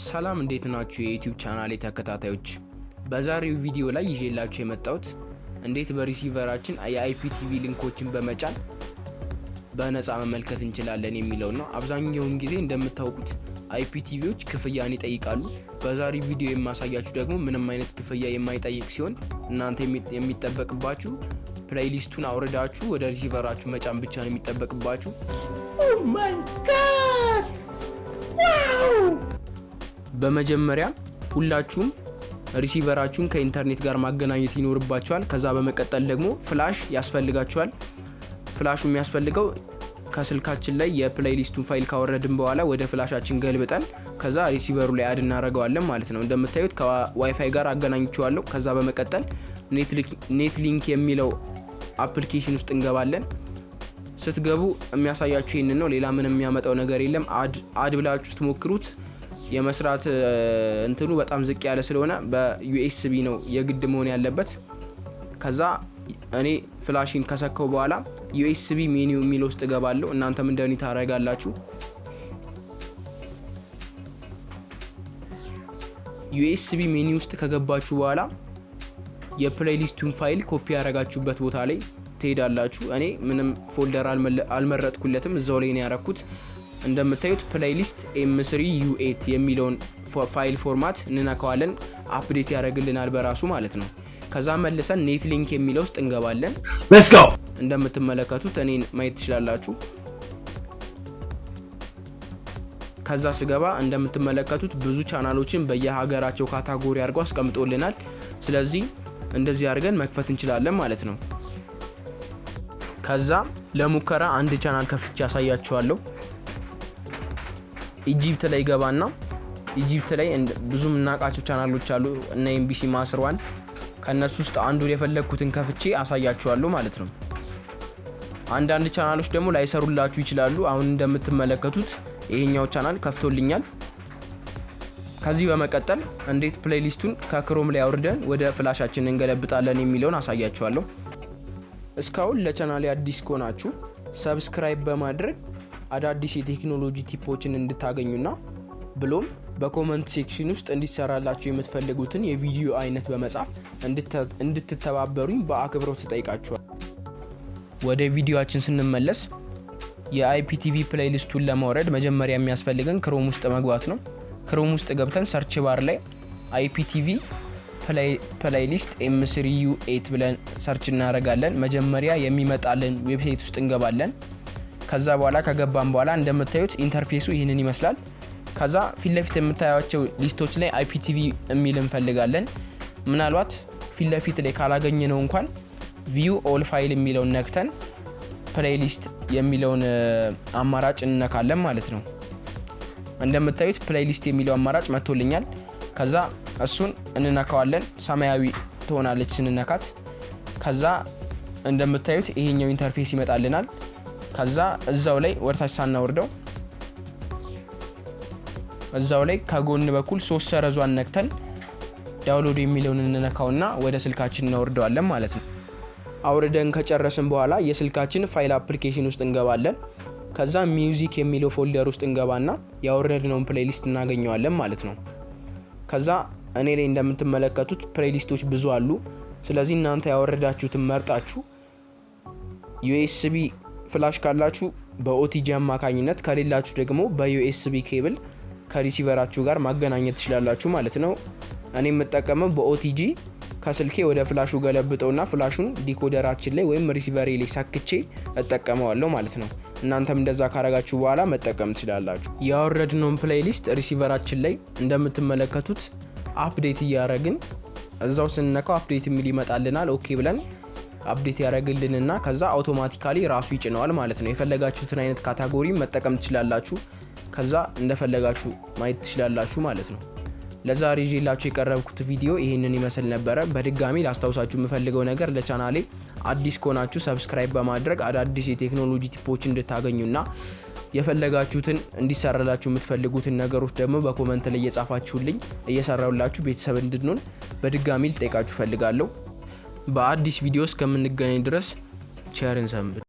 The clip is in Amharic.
ሰላም እንዴት ናችሁ የዩቲዩብ ቻናሌ ተከታታዮች? በዛሬው ቪዲዮ ላይ ይዤላችሁ የመጣሁት እንዴት በሪሲቨራችን የአይፒቲቪ ሊንኮችን በመጫን በነፃ መመልከት እንችላለን የሚለው ነው። አብዛኛውን ጊዜ እንደምታውቁት አይፒቲቪዎች ክፍያን ይጠይቃሉ። በዛሬው ቪዲዮ የማሳያችሁ ደግሞ ምንም አይነት ክፍያ የማይጠይቅ ሲሆን እናንተ የሚጠበቅባችሁ ፕሌሊስቱን አውርዳችሁ ወደ ሪሲቨራችሁ መጫን ብቻ ነው የሚጠበቅባችሁ። ኦ ማይ ጋድ ዋው! በመጀመሪያ ሁላችሁም ሪሲቨራችሁን ከኢንተርኔት ጋር ማገናኘት ይኖርባችኋል። ከዛ በመቀጠል ደግሞ ፍላሽ ያስፈልጋችኋል። ፍላሹ የሚያስፈልገው ከስልካችን ላይ የፕሌሊስቱን ፋይል ካወረድን በኋላ ወደ ፍላሻችን ገልብጠን ከዛ ሪሲቨሩ ላይ አድ እናደርገዋለን ማለት ነው። እንደምታዩት ከዋይፋይ ጋር አገናኝቼዋለሁ። ከዛ በመቀጠል ኔት ሊንክ የሚለው አፕሊኬሽን ውስጥ እንገባለን። ስትገቡ የሚያሳያችሁ ይሄንን ነው። ሌላ ምንም የሚያመጣው ነገር የለም። አድ ብላችሁ ስትሞክሩት የመስራት እንትኑ በጣም ዝቅ ያለ ስለሆነ በዩኤስቢ ነው የግድ መሆን ያለበት። ከዛ እኔ ፍላሽን ከሰካው በኋላ ዩኤስቢ ሜኒው የሚል ውስጥ ገባለሁ። እናንተም እንደኔ ታረጋላችሁ። ዩኤስቢ ሜኒው ውስጥ ከገባችሁ በኋላ የፕሌሊስቱን ፋይል ኮፒ ያረጋችሁበት ቦታ ላይ ትሄዳላችሁ። እኔ ምንም ፎልደር አልመረጥኩለትም፣ እዛው ላይ ነው ያረኩት። እንደምታዩት ፕሌሊስት M3 U8 የሚለውን ፋይል ፎርማት እንነካዋለን። አፕዴት ያደርግልናል በራሱ ማለት ነው። ከዛ መልሰን ኔት ሊንክ የሚለው ውስጥ እንገባለን። ሌትስ ጎ። እንደምትመለከቱት እኔን ማየት ትችላላችሁ። ከዛ ስገባ እንደምትመለከቱት ብዙ ቻናሎችን በየሀገራቸው ካታጎሪ አድርገው አስቀምጦልናል። ስለዚህ እንደዚህ አድርገን መክፈት እንችላለን ማለት ነው። ከዛ ለሙከራ አንድ ቻናል ከፍቼ ያሳያችኋለሁ። ኢጂፕት ላይ ገባና ኢጂፕት ላይ ብዙ ምናቃቸው ቻናሎች አሉ እና ኤምቢሲ ማስርዋን ከነሱ ውስጥ አንዱን የፈለኩትን ከፍቼ አሳያችኋለሁ ማለት ነው። አንዳንድ ቻናሎች ደግሞ ላይሰሩላችሁ ይችላሉ። አሁን እንደምትመለከቱት ይሄኛው ቻናል ከፍቶልኛል። ከዚህ በመቀጠል እንዴት ፕሌሊስቱን ከክሮም ላይ አውርደን ወደ ፍላሻችን እንገለብጣለን የሚለውን አሳያችኋለሁ። እስካሁን ለቻናሌ አዲስ ከሆናችሁ ሰብስክራይብ በማድረግ አዳዲስ የቴክኖሎጂ ቲፖችን እንድታገኙና ብሎም በኮሜንት ሴክሽን ውስጥ እንዲሰራላችሁ የምትፈልጉትን የቪዲዮ አይነት በመጻፍ እንድትተባበሩኝ በአክብሮት ተጠይቃችኋል። ወደ ቪዲዮአችን ስንመለስ የአይፒቲቪ ፕሌሊስቱን ለማውረድ መጀመሪያ የሚያስፈልገን ክሮም ውስጥ መግባት ነው። ክሮም ውስጥ ገብተን ሰርች ባር ላይ አይፒቲቪ ፕሌሊስት M3 U8 ብለን ሰርች እናደርጋለን። መጀመሪያ የሚመጣልን ዌብሳይት ውስጥ እንገባለን። ከዛ በኋላ ከገባን በኋላ እንደምታዩት ኢንተርፌሱ ይህንን ይመስላል። ከዛ ፊት ለፊት የምታዩቸው ሊስቶች ላይ አይፒቲቪ የሚል እንፈልጋለን። ምናልባት ፊት ለፊት ላይ ካላገኘነው እንኳን ቪው ኦል ፋይል የሚለውን ነክተን ፕሌሊስት የሚለውን አማራጭ እንነካለን ማለት ነው። እንደምታዩት ፕሌሊስት የሚለው አማራጭ መጥቶልኛል። ከዛ እሱን እንነካዋለን። ሰማያዊ ትሆናለች ስንነካት። ከዛ እንደምታዩት ይሄኛው ኢንተርፌስ ይመጣልናል። ከዛ እዛው ላይ ወርታች ሳናወርደው እዛው ላይ ከጎን በኩል 3 ሰረዟን ነክተን ዳውንሎድ የሚለውን እንነካውና ወደ ስልካችን እናወርደዋለን ማለት ነው። አውርደን ከጨረስን በኋላ የስልካችን ፋይል አፕሊኬሽን ውስጥ እንገባለን። ከዛ ሚውዚክ የሚለው ፎልደር ውስጥ እንገባና ያወረድነውን ፕሌሊስት እናገኘዋለን ማለት ነው። ከዛ እኔ ላይ እንደምትመለከቱት ፕሌሊስቶች ብዙ አሉ። ስለዚህ እናንተ ያወረዳችሁትን መርጣችሁ ዩኤስቢ ፍላሽ ካላችሁ በኦቲጂ አማካኝነት ከሌላችሁ ደግሞ በዩኤስቢ ኬብል ከሪሲቨራችሁ ጋር ማገናኘት ትችላላችሁ ማለት ነው። እኔ የምጠቀመው በኦቲጂ ከስልኬ ወደ ፍላሹ ገለብጠውና ፍላሹን ዲኮደራችን ላይ ወይም ሪሲቨሬ ላይ ሳክቼ እጠቀመዋለሁ ማለት ነው። እናንተም እንደዛ ካረጋችሁ በኋላ መጠቀም ትችላላችሁ። ያወረድነውን ፕሌሊስት ሪሲቨራችን ላይ እንደምትመለከቱት አፕዴት እያደረግን እዛው ስንነካው አፕዴት የሚል ይመጣልናል። ኦኬ ብለን አፕዴት ያደርግልንና ከዛ አውቶማቲካሊ ራሱ ይጭነዋል ማለት ነው። የፈለጋችሁትን አይነት ካታጎሪ መጠቀም ትችላላችሁ። ከዛ እንደፈለጋችሁ ማየት ትችላላችሁ ማለት ነው። ለዛሬ ይዤላችሁ የቀረብኩት ቪዲዮ ይሄንን ይመስል ነበር። በድጋሚ ላስታውሳችሁ የምፈልገው ነገር ለቻናሌ አዲስ ከሆናችሁ ሰብስክራይብ በማድረግ አዳዲስ የቴክኖሎጂ ቲፖች እንድታገኙና የፈለጋችሁትን እንዲሰራላችሁ የምትፈልጉትን ነገሮች ደግሞ በኮሜንት ላይ እየጻፋችሁልኝ እየሰራውላችሁ ቤተሰብ እንድንሆን በድጋሚ ልጠይቃችሁ ፈልጋለሁ። በአዲስ ቪዲዮ እስከምንገናኝ ድረስ ቸርን ሰንብቱ።